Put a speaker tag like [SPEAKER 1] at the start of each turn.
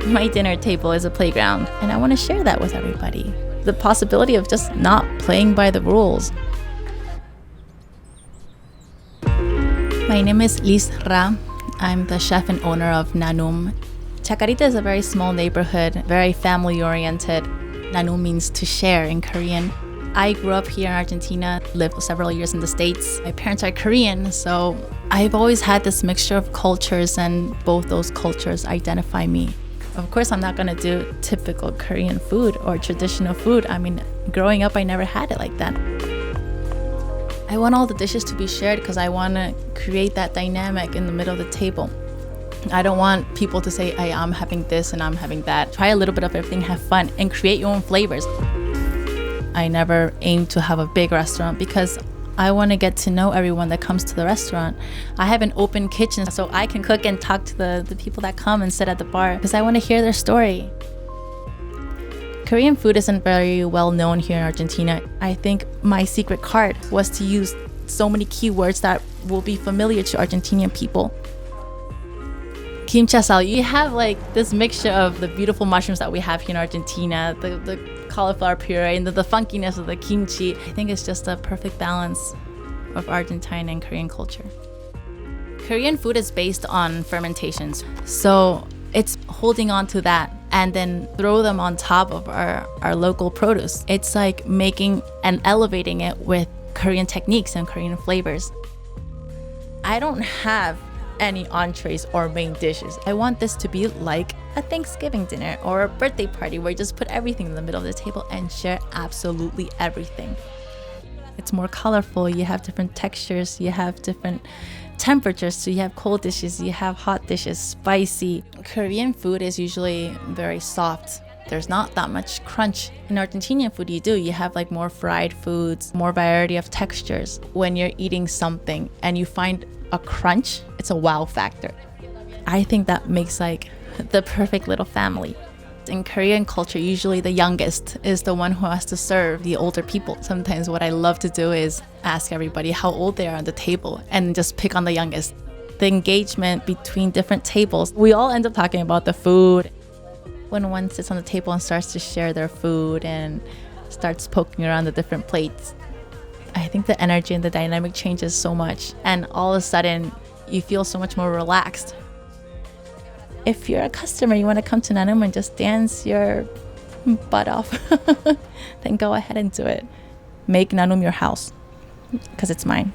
[SPEAKER 1] My dinner table is a playground, and I want to share that with everybody. The possibility of just not playing by the rules. My name is Lis Ra. I'm the chef and owner of Nanum. Chacarita is a very small neighborhood, very family-oriented. Nanum means to share in Korean. I grew up here in Argentina, lived several years in the States. My parents are Korean, so I've always had this mixture of cultures, and both those cultures identify me. Of course, I'm not gonna do typical Korean food or traditional food. I mean, growing up, I never had it like that. I want all the dishes to be shared because I want to create that dynamic in the middle of the table. I don't want people to say, hey, I'm having this and I'm having that. Try a little bit of everything, have fun, and create your own flavors. I never aim to have a big restaurant because I want to get to know everyone that comes to the restaurant. I have an open kitchen so I can cook and talk to the people that come and sit at the bar because I want to hear their story. Korean food isn't very well known here in Argentina. I think my secret card was to use so many keywords that will be familiar to Argentinian people. Kimchi asal, you have like this mixture of the beautiful mushrooms that we have here in Argentina, the cauliflower puree, and the funkiness of the kimchi. I think it's just a perfect balance of Argentine and Korean culture. Korean food is based on fermentations, so it's holding on to that and then throw them on top of our local produce. It's like making and elevating it with Korean techniques and Korean flavors. I don't have any entrees or main dishes. I want this to be like a Thanksgiving dinner or a birthday party where you just put everything in the middle of the table and share absolutely everything. It's more colorful, you have different textures, you have different temperatures, so you have cold dishes, you have hot dishes, spicy. Korean food is usually very soft. There's not that much crunch. In Argentinian food, you have like more fried foods, more variety of textures. When you're eating something and you find a crunch, it's a wow factor. I think that makes like the perfect little family. In Korean culture, usually the youngest is the one who has to serve the older people. Sometimes what I love to do is ask everybody how old they are on the table and just pick on the youngest. The engagement between different tables, we all end up talking about the food. When one sits on the table and starts to share their food and starts poking around the different plates, I think the energy and the dynamic changes so much. And all of a sudden, you feel so much more relaxed. If you're a customer, you want to come to Nanum and just dance your butt off, then go ahead and do it. Make Nanum your house, because it's mine.